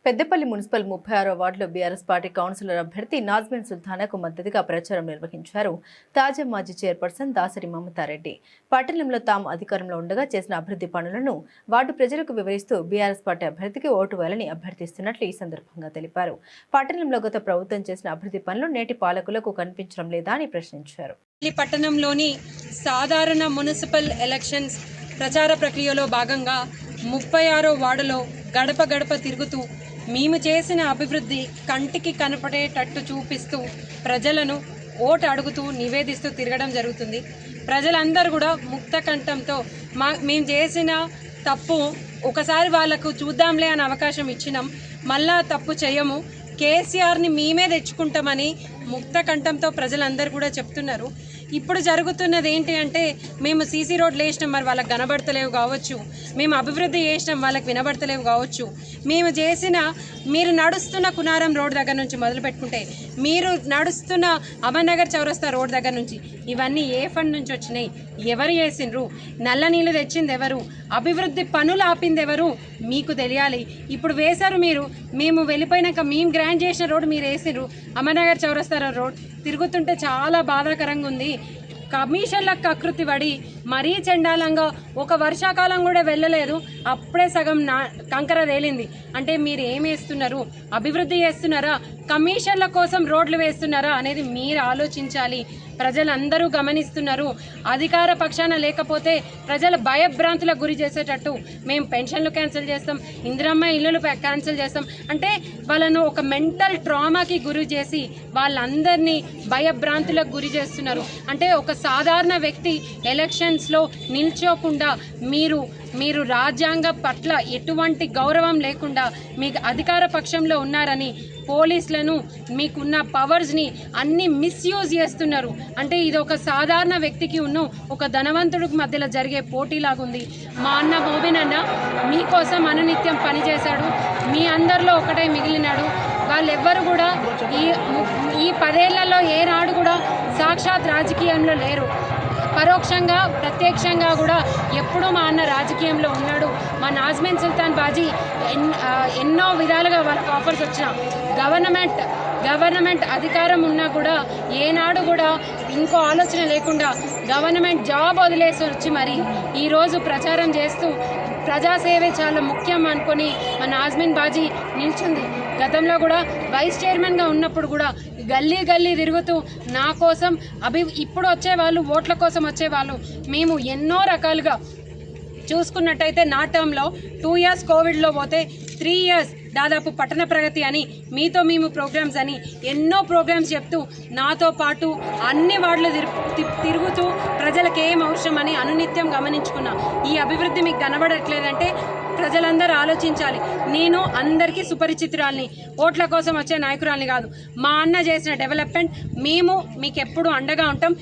Peddapalli municipal 36వ వార్డులో BRS party councillor అభ్యర్థి నాజ్మిన్ సుల్తానాకు మద్దతుగా ప్రచారం నిర్వహించారు తాజా మాజీ చైర్పర్సన్ దాసరి మమతారెడ్డి. పట్టణంలో తాము అధికారంలో ఉండగా చేసిన అభివృద్ధి పనులను వార్డు ప్రజలకు వివరిస్తూ బీఆర్ఎస్ పార్టీ అభ్యర్థికి ఓటు వేయాలని అభ్యర్థిస్తున్నట్లు ఈ సందర్భంగా తెలిపారు. పట్టణంలో గత ప్రభుత్వం చేసిన అభివృద్ధి పనులు నేటి పాలకులకు కనిపించడం లేదా అని ప్రశ్నించారు. పట్టణంలోని సాధారణ మున్సిపల్ ఎలక్షన్స్ ప్రచార ప్రక్రియలో భాగంగా 36వ వార్డులో గడప గడప తిరుగుతూ మేము చేసిన అభివృద్ధి కంటికి కనపడేటట్టు చూపిస్తూ ప్రజలను ఓటు అడుగుతూ నివేదిస్తూ తిరగడం జరుగుతుంది. ప్రజలందరూ కూడా ముక్త కంఠంతో మేము చేసిన తప్పు ఒకసారి వాళ్ళకు చూద్దాంలే అని అవకాశం ఇచ్చినాం, మళ్ళా తప్పు చేయము, కేసీఆర్ని మేమే తెచ్చుకుంటామని ముక్త కంఠంతో ప్రజలందరూ కూడా చెప్తున్నారు. ఇప్పుడు జరుగుతున్నది ఏంటి అంటే మేము సీసీ రోడ్లు వేసినాం, మరి వాళ్ళకి కనబడతలేవు కావచ్చు, మేము అభివృద్ధి చేసినాం వాళ్ళకి వినబడతలేవు కావచ్చు, మేము చేసిన మీరు నడుస్తున్న కునారం రోడ్ దగ్గర నుంచి మొదలు పెట్టుకుంటే మీరు నడుస్తున్న అమర్నగర్ చౌరస్తా రోడ్ దగ్గర నుంచి ఇవన్నీ ఏ ఫండ్ నుంచి వచ్చినాయి, ఎవరు చేసిండ్రు, నల్ల నీళ్ళు తెచ్చింది ఎవరు, అభివృద్ధి పనులు ఆపింది ఎవరు మీకు తెలియాలి. ఇప్పుడు వేశారు మీరు, మేము వెళ్ళిపోయినాక మేము గ్రాండ్ చేసిన రోడ్డు మీరు వేసిండ్రు, అమర్నగర్ చౌరస్తా రోడ్ తిరుగుతుంటే చాలా బాధాకరంగా ఉంది. కమిషన్లకు కకృతి పడి మరీ చండాలంగా ఒక వర్షాకాలం కూడా వెళ్ళలేదు, అప్పుడే సగం కంకర తేలింది. అంటే మీరు ఏం వేస్తున్నారు, అభివృద్ధి చేస్తున్నారా, కమిషన్ల కోసం రోడ్లు వేస్తున్నారా అనేది మీరు ఆలోచించాలి. ప్రజలందరూ గమనిస్తున్నారు. అధికార పక్షాన లేకపోతే ప్రజల భయభ్రాంతులకు గురి చేసేటట్టు మేము పెన్షన్లు క్యాన్సిల్ చేస్తాం, ఇందిరమ్మ ఇల్లులు క్యాన్సిల్ చేస్తాం అంటే వాళ్ళను ఒక మెంటల్ ట్రామాకి గురి చేసి వాళ్ళందరినీ భయభ్రాంతులకు గురి చేస్తున్నారు. అంటే ఒక సాధారణ వ్యక్తి ఎలక్షన్స్లో నిల్చోకుండా మీరు రాజ్యాంగ పట్ల ఎటువంటి గౌరవం లేకుండా మీకు అధికార పక్షంలో ఉన్నారని పోలీసులను మీకున్న పవర్స్ని అన్ని మిస్యూజ్ చేస్తున్నారు. అంటే ఇది ఒక సాధారణ వ్యక్తికి ఒక ధనవంతుడికి మధ్యలో జరిగే పోటీలాగుంది. మా అన్న మోబిన్ అన్న మీకోసం అనునిత్యం పనిచేశాడు, మీ అందరిలో ఒకటే మిగిలినాడు. వాళ్ళెవ్వరు కూడా ఈ 10 ఏళ్లలో ఏనాడు కూడా సాక్షాత్ రాజకీయంలో లేరు. పరోక్షంగా ప్రత్యక్షంగా కూడా ఎప్పుడూ మా అన్న రాజకీయంలో ఉన్నాడు. మా నాజ్మిన్ సుల్తాన్ బాజీ ఎన్నో విధాలుగా వాళ్ళకి ఆఫర్స్ వచ్చిన గవర్నమెంట్ అధికారం ఉన్నా కూడా ఏనాడు కూడా ఇంకో ఆలోచన లేకుండా గవర్నమెంట్ జాబ్ వదిలేసి వచ్చి మరి ఈరోజు ప్రచారం చేస్తూ ప్రజాసేవే చాలా ముఖ్యం అనుకొని మా నాజ్మిన్ బాజీ నిల్చుంది. గతంలో కూడా వైస్ చైర్మన్గా ఉన్నప్పుడు కూడా గల్లీ గల్లీ తిరుగుతూ నా కోసం ఇప్పుడు వచ్చేవాళ్ళు ఓట్ల కోసం వచ్చేవాళ్ళు. మేము ఎన్నో రకాలుగా చూసుకున్నట్టయితే నా టర్మ్లో 2 years కోవిడ్లో పోతే 3 years దాదాపు పట్టణ ప్రగతి అని మీతో మేము ప్రోగ్రామ్స్ అని ఎన్నో ప్రోగ్రామ్స్ చెప్తూ నాతో పాటు అన్ని వార్డులు తిరుగుతూ ప్రజలకు ఏం అవసరం అని అనునిత్యం గమనించుకున్నా. ఈ అభివృద్ధి మీకు కనబడట్లేదంటే ప్రజలందరూ ఆలోచించాలి. నేను అందరికీ సుపరిచితురాల్ని, ఓట్ల కోసం వచ్చే నాయకురాల్ని కాదు. మా అన్న చేసిన డెవలప్మెంట్ మేము మీకు ఎప్పుడు అండగా ఉంటాం.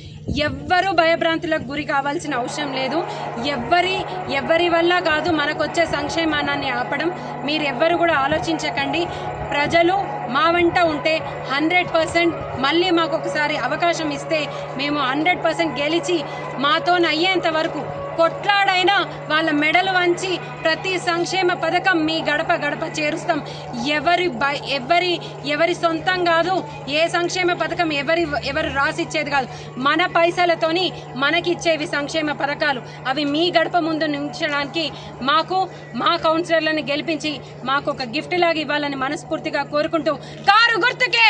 ఎవ్వరూ భయభ్రాంతులకు గురి కావాల్సిన అవసరం లేదు. ఎవరి వల్ల కాదు మనకొచ్చే సంక్షేమాన్ని ఆపడం. మీరెవ్వరు కూడా ఆలోచించకండి. ప్రజలు మా వెంట ఉంటే 100% మళ్ళీ మాకు ఒకసారి అవకాశం ఇస్తే మేము 100% గెలిచి మాతోనయ్యేంత వరకు కొట్లాడైనా వాళ్ళ మెడలు వంచి ప్రతి సంక్షేమ పథకం మీ గడప గడప చేరుస్తాం. ఎవరి సొంతం కాదు, ఏ సంక్షేమ పథకం ఎవరు రాసిచ్చేది కాదు, మన పైసలతోని మనకిచ్చేవి సంక్షేమ పథకాలు. అవి మీ గడప ముందు ఉంచడానికి మా కౌన్సిలర్లను గెలిపించి మాకు ఒక గిఫ్ట్ లాగా ఇవ్వాలని మనస్ఫూర్తిగా కోరుకుంటూ కారు గుర్తుకే